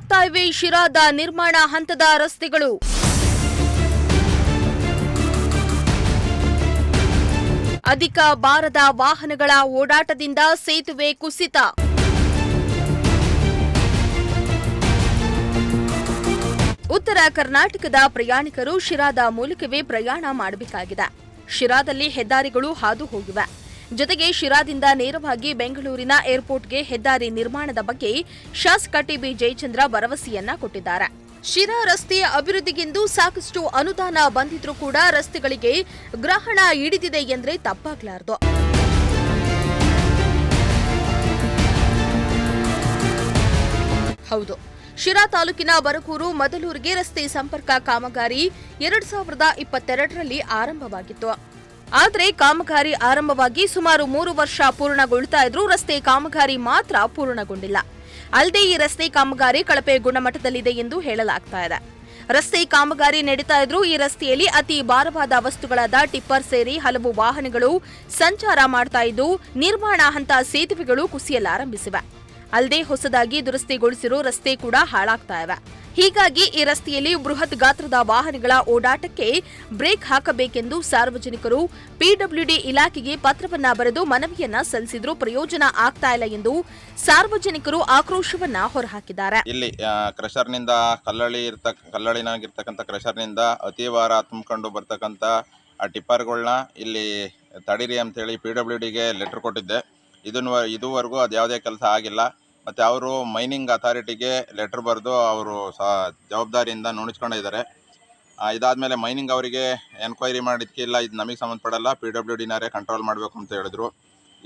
ಆಗ್ತಾ ಇವೆ ಶಿರಾದ ನಿರ್ಮಾಣ ಹಂತದ ರಸ್ತೆಗಳು. ಅಧಿಕ ಭಾರದ ವಾಹನಗಳ ಓಡಾಟದಿಂದ ಸೇತುವೆ ಕುಸಿತ. ಉತ್ತರ ಕರ್ನಾಟಕದ ಪ್ರಯಾಣಿಕರು ಶಿರಾದ ಮೂಲಕವೇ ಪ್ರಯಾಣ ಮಾಡಬೇಕಾಗಿದೆ. ಶಿರಾದಲ್ಲಿ ಹೆದ್ದಾರಿಗಳು ಹಾದು ಹೋಗಿವೆ. ಜೊತೆಗೆ ಶಿರಾದಿಂದ ನೇರವಾಗಿ ಬೆಂಗಳೂರಿನ ಏರ್ಪೋರ್ಟ್ಗೆ ಹೆದ್ದಾರಿ ನಿರ್ಮಾಣದ ಬಗ್ಗೆ ಶಾಸಕ ಟಿಬಿ ಜಯಚಂದ್ರ ಭರವಸೆಯನ್ನ ಕೊಟ್ಟಿದ್ದಾರೆ. ಶಿರಾ ರಸ್ತೆಯ ಅಭಿವೃದ್ಧಿಗೆಂದು ಸಾಕಷ್ಟು ಅನುದಾನ ಬಂದಿದ್ರೂ ಕೂಡ ರಸ್ತೆಗಳಿಗೆ ಗ್ರಹಣ ಹಿಡಿದಿದೆ ಎಂದ್ರೆ ತಪ್ಪಾಗಲಾರದು. ಹೌದು, ಶಿರಾ ತಾಲೂಕಿನ ಬರಕೂರು ಮದಲೂರಿಗೆ ರಸ್ತೆ ಸಂಪರ್ಕ ಕಾಮಗಾರಿ 2022ರಲ್ಲಿ ಆರಂಭವಾಗಿತ್ತು. ಆದರೆ ಕಾಮಗಾರಿ ಆರಂಭವಾಗಿ ಸುಮಾರು 3 ವರ್ಷ ಪೂರ್ಣಗೊಳ್ತಾ ಇದ್ರೂ ರಸ್ತೆ ಕಾಮಗಾರಿ ಮಾತ್ರ ಪೂರ್ಣಗೊಂಡಿಲ್ಲ. ಅಲ್ಲದೆ ಈ ರಸ್ತೆ ಕಾಮಗಾರಿ ಕಳಪೆ ಗುಣಮಟ್ಟದಲ್ಲಿದೆ ಎಂದು ಹೇಳಲಾಗ್ತಾ ಇದೆ. ರಸ್ತೆ ಕಾಮಗಾರಿ ನಡೀತಾ ಇದ್ರೂ ಈ ರಸ್ತೆಯಲ್ಲಿ ಅತಿ ಭಾರವಾದ ವಸ್ತುಗಳಾದ ಟಿಪ್ಪರ್ ಸೇರಿ ಹಲವು ವಾಹನಗಳು ಸಂಚಾರ ಮಾಡ್ತಾ ಇದ್ದು ನಿರ್ಮಾಣ ಹಂತ ಸೇತುವೆಗಳು ಕುಸಿಯಲಾರಂಭಿಸಿವೆ. ಅಲ್ಲದೆ ಹೊಸದಾಗಿ ದುರಸ್ತಿಗೊಳಿಸಿರೋ ರಸ್ತೆ ಕೂಡ ಹಾಳಾಗ್ತಾ ಇವೆ. ಹೀಗಾಗಿ ಈ ರಸ್ತೆಯಲ್ಲಿ ಬೃಹತ್ ಗಾತ್ರದ ವಾಹನಗಳ ಓಡಾಟಕ್ಕೆ ಬ್ರೇಕ್ ಹಾಕಬೇಕೆಂದು ಸಾರ್ವಜನಿಕರು ಪಿಡಬ್ಲ್ಯೂಡಿ ಇಲಾಖೆಗೆ ಪತ್ರವನ್ನ ಬರೆದು ಮನವಿಯನ್ನ ಸಲ್ಲಿಸಿದ್ರೂ ಪ್ರಯೋಜನ ಆಗ್ತಾ ಇಲ್ಲ ಎಂದು ಸಾರ್ವಜನಿಕರು ಆಕ್ರೋಶವನ್ನ ಹೊರಹಾಕಿದ್ದಾರೆ. ಇಲ್ಲಿ ಕ್ರಷರ್ನಿಂದ ಕಲ್ಲಳಿನಾಗಿರ್ತಕ್ಕಂಥ ಕ್ರಷರ್ನಿಂದ ಅತಿ ಭಾರ ತುಂಬಿಕೊಂಡು ಬರ್ತಕ್ಕಂಥ ಆ ಟಿಪ್ಪರ್ಗಳನ್ನ ಇಲ್ಲಿ ತಡೀರಿ ಅಂತೇಳಿ ಪಿಡಬ್ಲ್ಯೂಡಿಗೆ ಲೆಟರ್ ಕೊಟ್ಟಿದ್ದೆ. ಇದುವರೆಗೂ ಅದು ಯಾವುದೇ ಕೆಲಸ ಆಗಿಲ್ಲ. ಮತ್ತು ಅವರು ಮೈನಿಂಗ್ ಅಥಾರಿಟಿಗೆ ಲೆಟರ್ ಬರೆದು ಅವರು ಜವಾಬ್ದಾರಿಯಿಂದ ನೋಡಿಸ್ಕೊಂಡಿದ್ದಾರೆ. ಇದಾದಮೇಲೆ ಮೈನಿಂಗ್ ಅವರಿಗೆ ಎನ್ಕ್ವೈರಿ ಮಾಡಿದ್ದಕ್ಕೆ ಇಲ್ಲ, ಇದು ನಮಗೆ ಸಂಬಂಧಪಡಲ್ಲ, ಪಿಡಬ್ಲ್ಯೂಡಿನಾರೇ ಕಂಟ್ರೋಲ್ ಮಾಡಬೇಕು ಅಂತ ಹೇಳಿದ್ರು.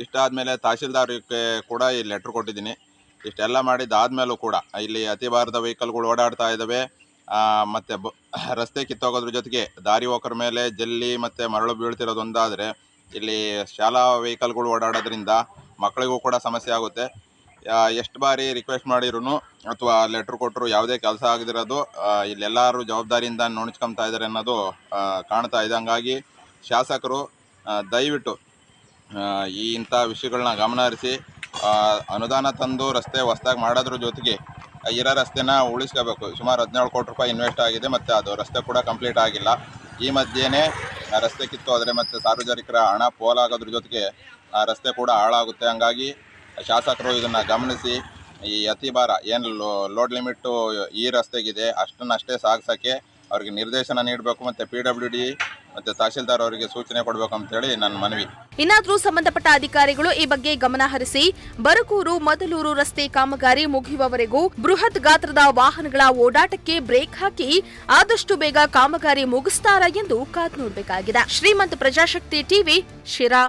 ಇಷ್ಟಾದಮೇಲೆ ತಹಶೀಲ್ದಾರ್ಗೆ ಕೂಡ ಈ ಲೆಟ್ರ್ ಕೊಟ್ಟಿದ್ದೀನಿ. ಇಷ್ಟೆಲ್ಲ ಮಾಡಿದ್ದಾದಮೇಲೂ ಕೂಡ ಇಲ್ಲಿ ಅತಿ ಭಾರದ ವೆಹಿಕಲ್ಗಳು ಓಡಾಡ್ತಾ ಇದ್ದಾವೆ. ಮತ್ತು ರಸ್ತೆ ಕಿತ್ತೋಗೋದ್ರ ಜೊತೆಗೆ ದಾರಿ ಹೋಗೋರ ಮೇಲೆ ಜಲ್ಲಿ ಮತ್ತು ಮರಳು ಬೀಳ್ತಿರೋದೊಂದಾದರೆ ಇಲ್ಲಿ ಶಾಲಾ ವೆಹಿಕಲ್ಗಳು ಓಡಾಡೋದ್ರಿಂದ ಮಕ್ಕಳಿಗೂ ಕೂಡ ಸಮಸ್ಯೆ ಆಗುತ್ತೆ. ಎಷ್ಟು ಬಾರಿ ರಿಕ್ವೆಸ್ಟ್ ಮಾಡಿರೂ ಅಥವಾ ಲೆಟ್ರ್ ಕೊಟ್ಟರು ಯಾವುದೇ ಕೆಲಸ ಆಗದಿರೋದು ಇಲ್ಲೆಲ್ಲರೂ ಜವಾಬ್ದಾರಿಯಿಂದ ನೋಡ್ಕೊಳ್ತಾ ಇದ್ದಾರೆ ಅನ್ನೋದು ಕಾಣ್ತಾ ಇದೆ. ಹಂಗಾಗಿ ಶಾಸಕರು ದಯವಿಟ್ಟು ಇಂಥ ವಿಷಯಗಳನ್ನ ಗಮನ ಹರಿಸಿ ಅನುದಾನ ತಂದು ರಸ್ತೆ ಹೊಸದಾಗಿ ಮಾಡೋದ್ರ ಜೊತೆಗೆ ಇರೋ ರಸ್ತೆನ ಉಳಿಸ್ಕೋಬೇಕು. ಸುಮಾರು 17 ಕೋಟಿ ರೂಪಾಯಿ ಇನ್ವೆಸ್ಟ್ ಆಗಿದೆ ಮತ್ತು ಅದು ರಸ್ತೆ ಕೂಡ ಕಂಪ್ಲೀಟ್ ಆಗಿಲ್ಲ. ಈ ಮಧ್ಯೆನೇ ರಸ್ತೆ ಕಿತ್ತೋದ್ರೆ ಮತ್ತು ಸಾರ್ವಜನಿಕರ ಹಣ ಪೋಲಾಗೋದ್ರ ಜೊತೆಗೆ ರಸ್ತೆ ಕೂಡ ಹಾಳಾಗುತ್ತೆ. ಹಂಗಾಗಿ ಶಾಸಕರು ಇದನ್ನು ಗಮನಿಸಿ ಈ ಅತಿ ಭಾರ ಏನು ಲೋಡ್ ಲಿಮಿಟ್ಟು ಈ ರಸ್ತೆಗಿದೆ ಅಷ್ಟನ್ನಷ್ಟೇ ಸಾಗಿಸೋಕ್ಕೆ ಅವ್ರಿಗೆ ನಿರ್ದೇಶನ ನೀಡಬೇಕು ಮತ್ತು ಪಿಡಬ್ಲ್ಯೂಡಿ ಮತ್ತು ತಹಶೀಲ್ದಾರ್ ಅವರಿಗೆ ಸೂಚನೆ ಕೊಡಬೇಕು ಅಂತೇಳಿ ನನ್ನ ಮನವಿ. ಇನ್ನಾದರೂ ಸಂಬಂಧಪಟ್ಟ ಅಧಿಕಾರಿಗಳು ಈ ಬಗ್ಗೆ ಗಮನ ಹರಿಸಿ ಬರಕೂರು ಮದಲೂರು ರಸ್ತೆ ಕಾಮಗಾರಿ ಮುಗಿಯುವವರೆಗೂ ಬೃಹತ್ ಗಾತ್ರದ ವಾಹನಗಳ ಓಡಾಟಕ್ಕೆ ಬ್ರೇಕ್ ಹಾಕಿ ಆದಷ್ಟು ಬೇಗ ಕಾಮಗಾರಿ ಮುಗಿಸ್ತಾರಾ ಎಂದು ಕಾದು ನೋಡಬೇಕಾಗಿದೆ. ಶ್ರೀಮಂತ ಪ್ರಜಾಶಕ್ತಿ ಟಿವಿ, ಶಿರಾ.